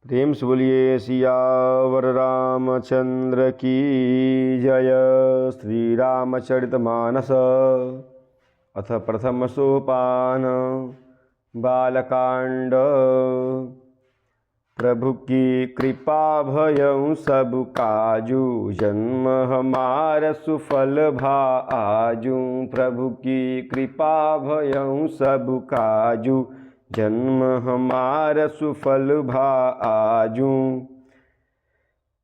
प्रेम से बोलिए सियावर रामचंद्र की जय। श्री रामचरितमानस अथ प्रथम सोपान बालकांड। प्रभु की कृपा भयउ सब काजू, जन्म हमार सुफल भा आजू। प्रभु की कृपा भयउ सब काजू, जन्म हमार सुफल भा आजू।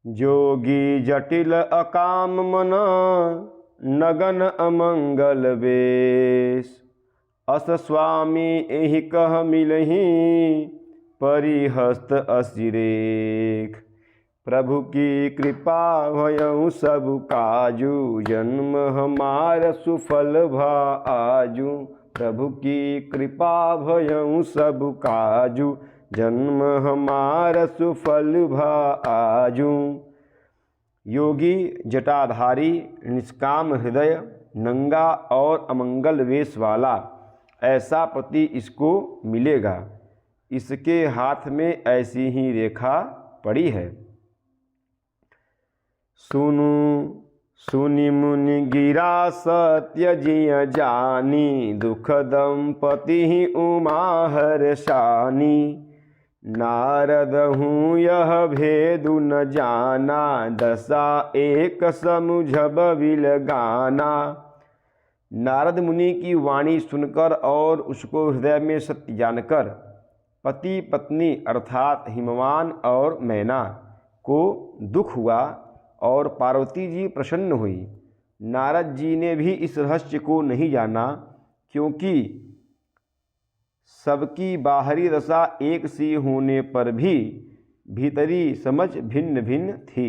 जोगी जटिल अकाम मन, नगन अमंगल वेश। अस स्वामी एहि कह मिलहि, परिहस्त असिरेख। प्रभु की कृपा भयउ सब काजू, जन्म हमार सुफल भा आजू। प्रभु की कृपा भयउ सब काजू, जन्म हमार सुफल भा आजू। योगी जटाधारी, निष्काम हृदय, नंगा और अमंगल वेश वाला ऐसा पति इसको मिलेगा। इसके हाथ में ऐसी ही रेखा पड़ी है। सुनु सुनि मुनि गिरा सत्य जिय जानी, दुख दंपति उमा हर्षानी। नारद हूँ यह भेदु न जाना, दशा एक समुझब बिल गाना। नारद मुनि की वाणी सुनकर और उसको हृदय में सत्य जानकर पति पत्नी अर्थात हिमवान और मैना को दुख हुआ और पार्वती जी प्रसन्न हुई। नारद जी ने भी इस रहस्य को नहीं जाना, क्योंकि सबकी बाहरी दशा एक सी होने पर भी भीतरी समझ भिन्न भिन्न थी।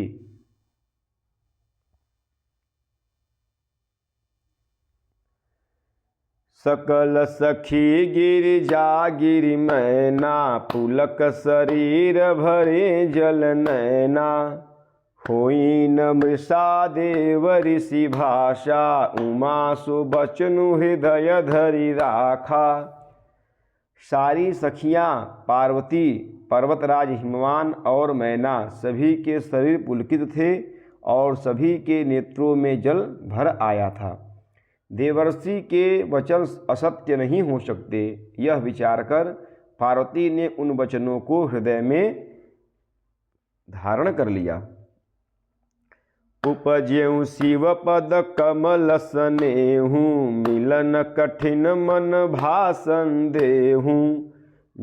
सकल सखी गिरिजा गिरि मैना, पुलक शरीर भरे जल नैना। होई न मृषा देव ऋषि भाषा, उमा सुबचनु हृदय धरि राखा। सारी सखियाँ पार्वती, पर्वतराज हिमवान और मैना सभी के शरीर पुलकित थे और सभी के नेत्रों में जल भर आया था। देवर्षि के वचन असत्य नहीं हो सकते, यह विचार कर पार्वती ने उन वचनों को हृदय में धारण कर लिया। उपजेऊ शिव पद कमल सनेहू, मिलन कठिन मन भाषण देहू।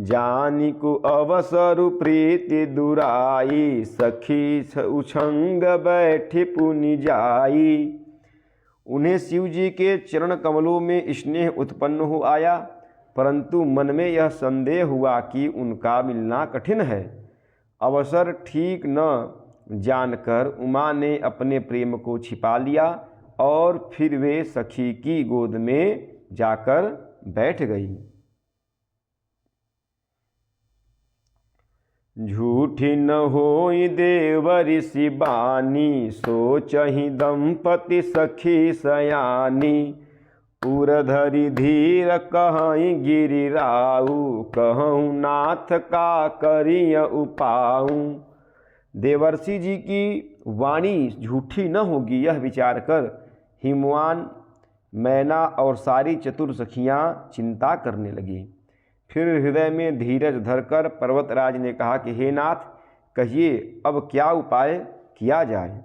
जानिकु अवसरु प्रीति दुराई, सखी उछंग बैठी पुनि जाई। उन्हें शिव जी के चरण कमलों में स्नेह उत्पन्न हो आया, परंतु मन में यह संदेह हुआ कि उनका मिलना कठिन है। अवसर ठीक न जानकर उमा ने अपने प्रेम को छिपा लिया और फिर वे सखी की गोद में जाकर बैठ गई। झूठी न होई देव ऋषि बानी, सोचहि दंपति सखी सयानी। उरधरि धीर कहई गिरिराऊ, कहूँ नाथ का करिय उपाऊ। देवर्षि जी की वाणी झूठी न होगी यह विचार कर हिमवान, मैना और सारी चतुर सखियाँ चिंता करने लगी। फिर हृदय में धीरज धरकर पर्वतराज ने कहा कि हे नाथ, कहिए अब क्या उपाय किया जाए।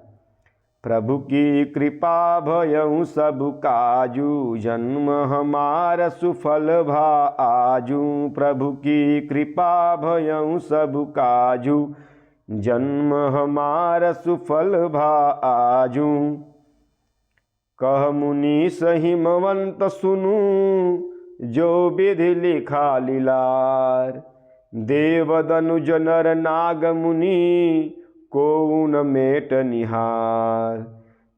प्रभु की कृपा भयउ सब काजू, जन्म हमार सुफल भा आजू। प्रभु की कृपा भयउ सब काजू, जन्म हमार सुफल भा आजू। कह मुनि सहिमवंत सुनू, जो विधि लिखा लीलार। देवदनुज नर नाग मुनि, को न मेट निहार।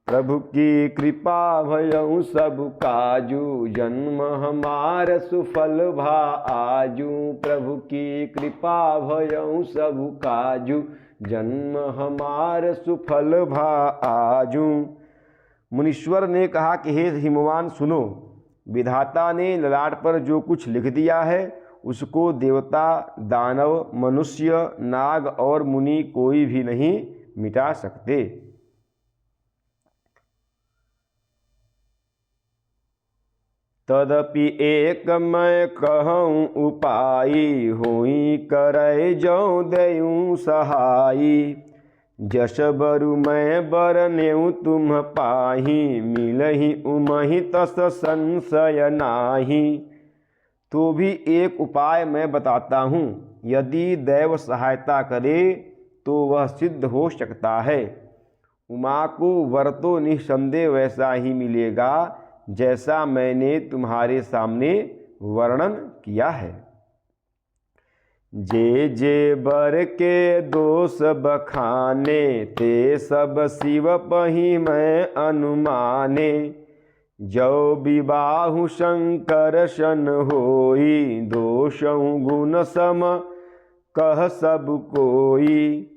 प्रभु की कृपा भयउ सब काजू, जन्म हमार सुफल भा आजू। प्रभु की कृपा भयउ सब काजू, जन्म हमार सुफल भा आजू। मुनीश्वर ने कहा कि हे हिमवान सुनो, विधाता ने ललाट पर जो कुछ लिख दिया है उसको देवता, दानव, मनुष्य, नाग और मुनि कोई भी नहीं मिटा सकते। तदपि एक मैं कहूँ उपाई, होई करे जो देऊँ सहाई। जस बरु मैं बरनेऊ तुम पाही, मिलहि उमहि तस संशय नाही। तो भी एक उपाय मैं बताता हूँ, यदि दैव सहायता करे तो वह सिद्ध हो सकता है। उमा को वर तो निस्संदेह वैसा ही मिलेगा जैसा मैंने तुम्हारे सामने वर्णन किया है। जे जे बर के दोष बखाने, ते सब शिव पही मैं अनुमाने। जो विबाहु शंकर सन होई, दोषहु गुण सम कह सब कोई।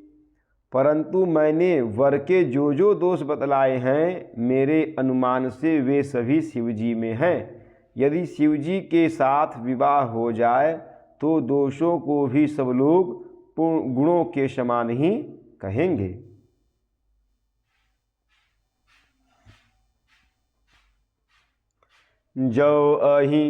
परंतु मैंने वर के जो दोष बतलाए हैं, मेरे अनुमान से वे सभी शिवजी में हैं। यदि शिवजी के साथ विवाह हो जाए तो दोषों को भी सब लोग गुणों के समान ही कहेंगे। जो अहि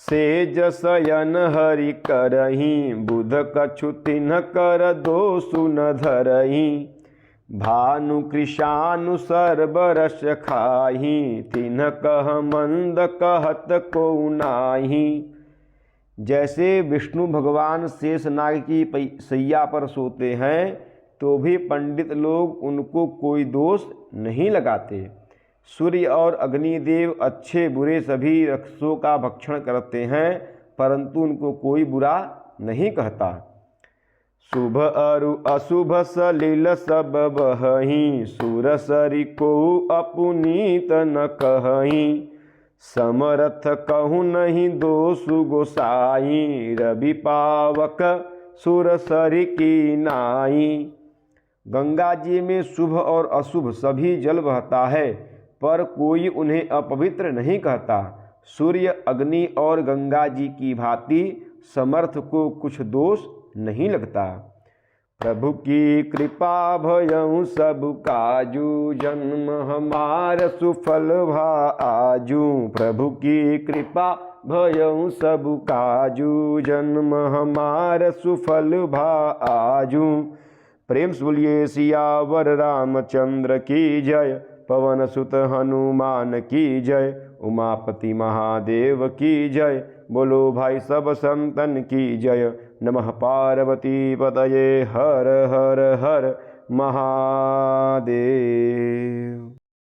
सेज शयन हरि करही, बुध कछु तिन्ह कर दोषु न धरही। भानु कृशानु सर्वरस खाही, तिन्ह कह मंद कहत को नाही। जैसे विष्णु भगवान शेषनाग की सैया पर सोते हैं तो भी पंडित लोग उनको कोई दोष नहीं लगाते। सूर्य और अग्निदेव अच्छे बुरे सभी रक्षों का भक्षण करते हैं, परंतु उनको कोई बुरा नहीं कहता। शुभ अरु अशुभ सलिल सब बहहीं, सुर सरि को अपुनीत न कहहीं। समरथ कहूँ नहीं दोषु गोसाई, रवि पावक सुर सरि की नाई। गंगा जी में शुभ और अशुभ सभी जल बहता है, पर कोई उन्हें अपवित्र नहीं कहता। सूर्य, अग्नि और गंगा जी की भांति समर्थ को कुछ दोष नहीं लगता। प्रभु की कृपा भयउ सब काजू, जन्म हमार सुफल भा आजू। प्रभु की कृपा भयउ सब काजू, जन्म हमार सुफल भा आजू। प्रेम से बोलिए सियावर रामचंद्र की जय, पवन सुत हनुमान की जय, उमापति महादेव की जय। बोलो भाई सब संतन की जय। नमः पार्वती पतये, हर हर हर महादेव।